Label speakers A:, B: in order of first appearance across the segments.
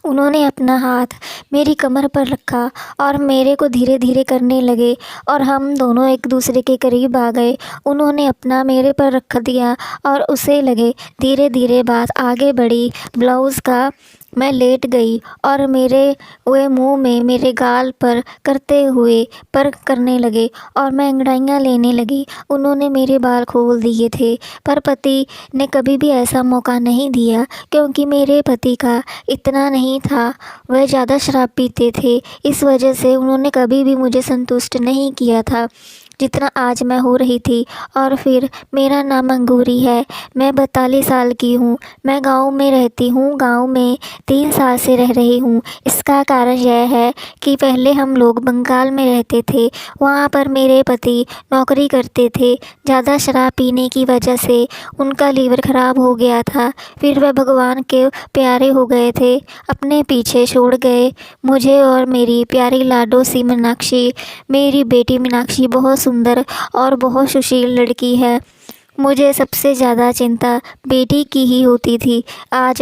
A: उन्होंने अपना हाथ मेरी कमर पर रखा और मेरे को धीरे धीरे करने लगे और हम दोनों एक दूसरे के करीब आ गए। उन्होंने अपना मेरे पर रख दिया और उसे लगे। धीरे धीरे बात आगे बढ़ी। ब्लाउज़ का मैं लेट गई और मेरे वे मुंह में मेरे गाल पर करते हुए पर करने लगे और मैं अंगड़ाइयाँ लेने लगी। उन्होंने मेरे बाल खोल दिए थे, पर पति ने कभी भी ऐसा मौका नहीं दिया, क्योंकि मेरे पति का इतना नहीं था, वह ज़्यादा शराब पीते थे। इस वजह से उन्होंने कभी भी मुझे संतुष्ट नहीं किया था जितना आज मैं हो रही थी। और फिर मेरा नाम अंगूरी है, मैं 42 साल की हूँ। मैं गांव में रहती हूँ, गांव में 3 साल से रह रही हूँ। इसका कारण यह है कि पहले हम लोग बंगाल में रहते थे। वहाँ पर मेरे पति नौकरी करते थे। ज़्यादा शराब पीने की वजह से उनका लीवर ख़राब हो गया था। फिर वह भगवान के प्यारे हो गए थे, अपने पीछे छोड़ गए मुझे और मेरी प्यारी लाडो सी मीनाक्षी। मेरी बेटी मीनाक्षी बहुत सुंदर और बहुत सुशील लड़की है। मुझे सबसे ज़्यादा चिंता बेटी की ही होती थी। आज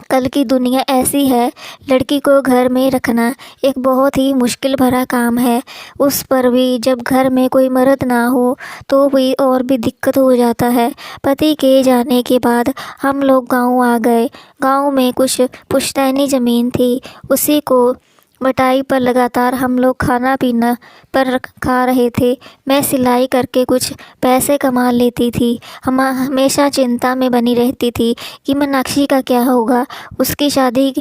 A: कल की दुनिया ऐसी है, लड़की को घर में रखना एक बहुत ही मुश्किल भरा काम है। उस पर भी जब घर में कोई मर्द ना हो तो भी और भी दिक्कत हो जाता है। पति के जाने के बाद हम लोग गांव आ गए। गांव में कुछ पुश्तैनी ज़मीन थी, उसी को बटाई पर लगातार हम लोग खाना पीना पर खा रहे थे। मैं सिलाई करके कुछ पैसे कमा लेती थी। हम हमेशा चिंता में बनी रहती थी कि मीनाक्षी का क्या होगा। उसकी शादी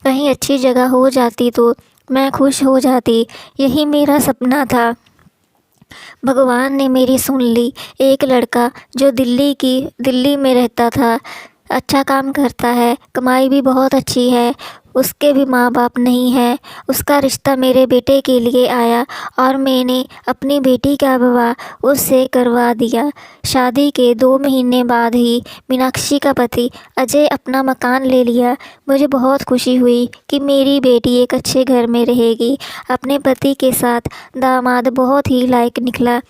A: कहीं अच्छी जगह हो जाती तो मैं खुश हो जाती, यही मेरा सपना था। भगवान ने मेरी सुन ली। एक लड़का जो दिल्ली में रहता था, अच्छा काम करता है, कमाई भी बहुत अच्छी है, उसके भी माँ बाप नहीं है। उसका रिश्ता मेरे बेटे के लिए आया और मैंने अपनी बेटी का विवाह उससे करवा दिया। शादी के 2 महीने बाद ही मीनाक्षी का पति अजय अपना मकान ले लिया। मुझे बहुत खुशी हुई कि मेरी बेटी एक अच्छे घर में रहेगी। अपने पति के साथ दामाद बहुत ही लायक निकला।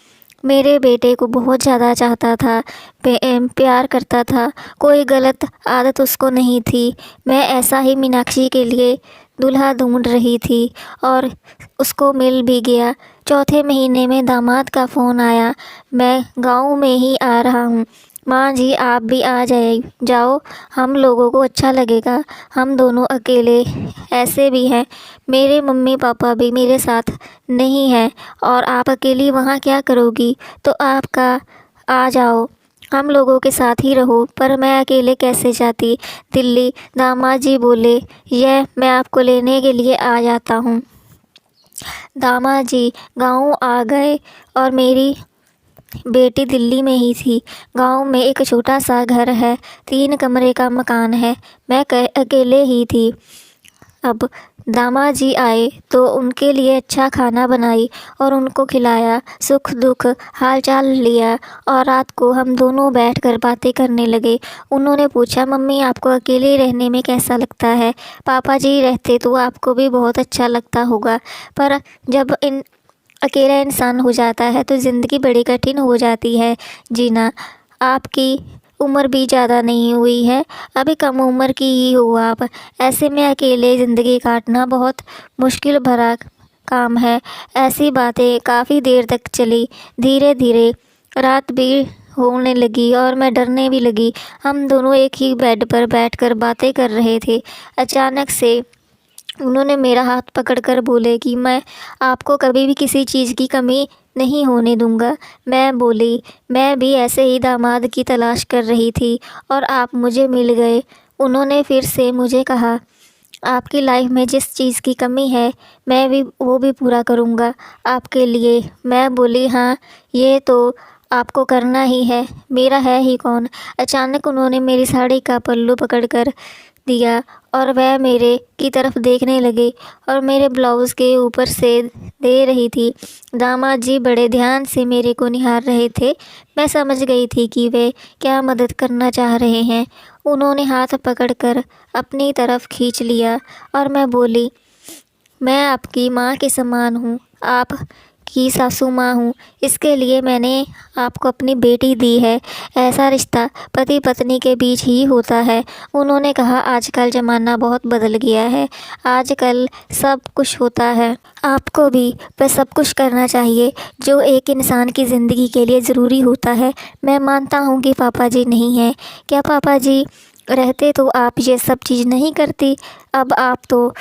A: मेरे बेटे को बहुत ज़्यादा चाहता था, प्यार करता था, कोई गलत आदत उसको नहीं थी। मैं ऐसा ही मीनाक्षी के लिए दूल्हा ढूंढ रही थी और उसको मिल भी गया। चौथे महीने में दामाद का फ़ोन आया, मैं गांव में ही आ रहा हूँ, माँ जी आप भी आ जाओ, हम लोगों को अच्छा लगेगा। हम दोनों अकेले ऐसे भी हैं, मेरे मम्मी पापा भी मेरे साथ नहीं हैं और आप अकेली वहाँ क्या करोगी, तो आपका आ जाओ, हम लोगों के साथ ही रहो। पर मैं अकेले कैसे जाती दिल्ली। दामाद जी बोले, यह मैं आपको लेने के लिए आ जाता हूँ। दामाद जी गाँव आ गए और मेरी बेटी दिल्ली में ही थी। गांव में एक छोटा सा घर है, 3 कमरे का मकान है। मैं अकेले ही थी। अब दामाद जी आए तो उनके लिए अच्छा खाना बनाई और उनको खिलाया, सुख दुख हाल चाल लिया और रात को हम दोनों बैठकर बातें करने लगे। उन्होंने पूछा, मम्मी आपको अकेले रहने में कैसा लगता है? पापा जी रहते तो आपको भी बहुत अच्छा लगता होगा, पर जब अकेला इंसान हो जाता है तो ज़िंदगी बड़ी कठिन हो जाती है जीना। आपकी उम्र भी ज़्यादा नहीं हुई है, अभी कम उम्र की ही हो आप। ऐसे में अकेले ज़िंदगी काटना बहुत मुश्किल भरा काम है। ऐसी बातें काफ़ी देर तक चली। धीरे धीरे रात भी होने लगी और मैं डरने भी लगी। हम दोनों एक ही बेड पर बैठकर बातें कर रहे थे। अचानक से उन्होंने मेरा हाथ पकड़कर बोले कि मैं आपको कभी भी किसी चीज़ की कमी नहीं होने दूंगा। मैं बोली, मैं भी ऐसे ही दामाद की तलाश कर रही थी और आप मुझे मिल गए। उन्होंने फिर से मुझे कहा, आपकी लाइफ में जिस चीज़ की कमी है मैं भी वो भी पूरा करूँगा आपके लिए। मैं बोली, हाँ ये तो आपको करना ही है, मेरा है ही कौन। अचानक उन्होंने मेरी साड़ी का पल्लू पकड़कर दिया और वह मेरे की तरफ देखने लगे और मेरे ब्लाउज़ के ऊपर से दे रही थी। दामाद जी बड़े ध्यान से मेरे को निहार रहे थे। मैं समझ गई थी कि वे क्या मदद करना चाह रहे हैं। उन्होंने हाथ पकड़कर अपनी तरफ खींच लिया और मैं बोली, मैं आपकी माँ के समान हूँ, आप की सासू माँ हूँ, इसके लिए मैंने आपको अपनी बेटी दी है। ऐसा रिश्ता पति पत्नी के बीच ही होता है। उन्होंने कहा, आजकल ज़माना बहुत बदल गया है, आजकल सब कुछ होता है। आपको भी वह सब कुछ करना चाहिए जो एक इंसान की ज़िंदगी के लिए ज़रूरी होता है। मैं मानता हूँ कि पापा जी नहीं हैं। क्या पापा जी रहते तो आप ये सब चीज़ नहीं करती। अब आप तो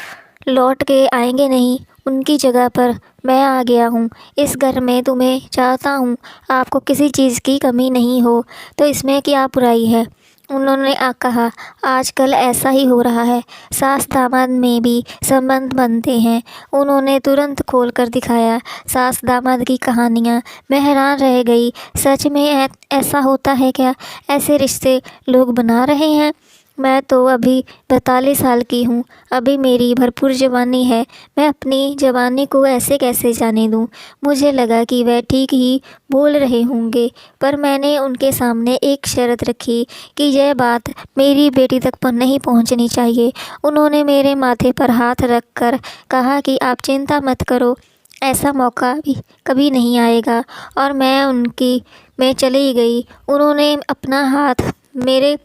A: लौट के आएंगे नहीं, उनकी जगह पर मैं आ गया हूँ इस घर में। तुम्हें चाहता हूँ आपको किसी चीज़ की कमी नहीं हो, तो इसमें क्या बुराई है। उन्होंने कहा, आजकल ऐसा ही हो रहा है, सास दामाद में भी संबंध बनते हैं। उन्होंने तुरंत खोल कर दिखाया सास दामाद की कहानियाँ। मैं हैरान रह गई, सच में ऐसा होता है क्या? ऐसे रिश्ते लोग बना रहे हैं। मैं तो अभी 42 साल की हूँ, अभी मेरी भरपूर जवानी है। मैं अपनी जवानी को ऐसे कैसे जाने दूँ। मुझे लगा कि वह ठीक ही बोल रहे होंगे, पर मैंने उनके सामने एक शर्त रखी कि यह बात मेरी बेटी तक पर नहीं पहुँचनी चाहिए। उन्होंने मेरे माथे पर हाथ रख कर कहा कि आप चिंता मत करो, ऐसा मौका भी कभी नहीं आएगा। और मैं चली गई। उन्होंने अपना हाथ मेरे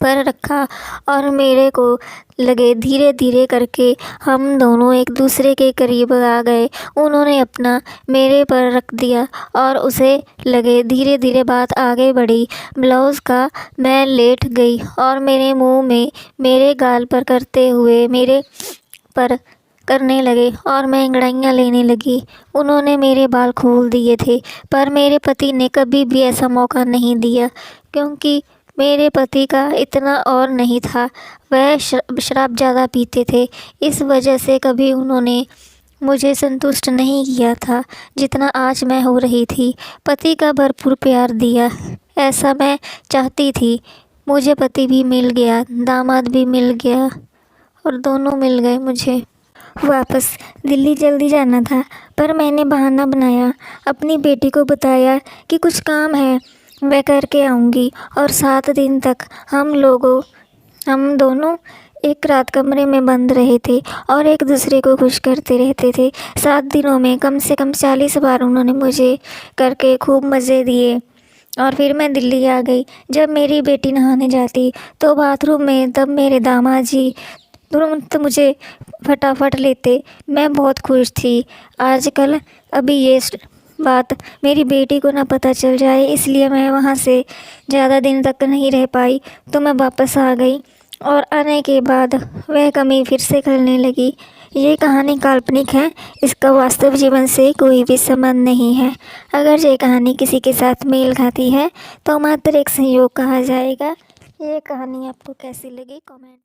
A: पर रखा और मेरे को लगे धीरे धीरे करके हम दोनों एक दूसरे के करीब आ गए। उन्होंने अपना मेरे पर रख दिया और उसे लगे धीरे धीरे बात आगे बढ़ी। ब्लाउज़ का मैं लेट गई और मेरे मुंह में मेरे गाल पर करते हुए मेरे पर करने लगे और मैं अंगड़ाइयाँ लेने लगी। उन्होंने मेरे बाल खोल दिए थे, पर मेरे पति ने कभी भी ऐसा मौका नहीं दिया, क्योंकि मेरे पति का इतना और नहीं था। वह शराब ज़्यादा पीते थे, इस वजह से कभी उन्होंने मुझे संतुष्ट नहीं किया था जितना आज मैं हो रही थी। पति का भरपूर प्यार दिया, ऐसा मैं चाहती थी। मुझे पति भी मिल गया, दामाद भी मिल गया और दोनों मिल गए। मुझे वापस दिल्ली जल्दी जाना था, पर मैंने बहाना बनाया। अपनी बेटी को बताया कि कुछ काम है, मैं करके आऊँगी। और 7 दिन तक हम दोनों एक रात कमरे में बंद रहे थे और एक दूसरे को खुश करते रहते थे। 7 दिनों में कम से कम 40 बार उन्होंने मुझे करके खूब मज़े दिए। और फिर मैं दिल्ली आ गई। जब मेरी बेटी नहाने जाती तो बाथरूम में, तब मेरे दामाद जी तुरंत मुझे फटाफट लेते। मैं बहुत खुश थी। आजकल अभी ये बात मेरी बेटी को ना पता चल जाए, इसलिए मैं वहाँ से ज़्यादा दिन तक नहीं रह पाई, तो मैं वापस आ गई। और आने के बाद वह कमी फिर से करने लगी। ये कहानी काल्पनिक है, इसका वास्तव जीवन से कोई भी संबंध नहीं है। अगर ये कहानी किसी के साथ मेल खाती है तो मात्र एक संयोग कहा जाएगा। ये कहानी आपको कैसी लगी, कमेंट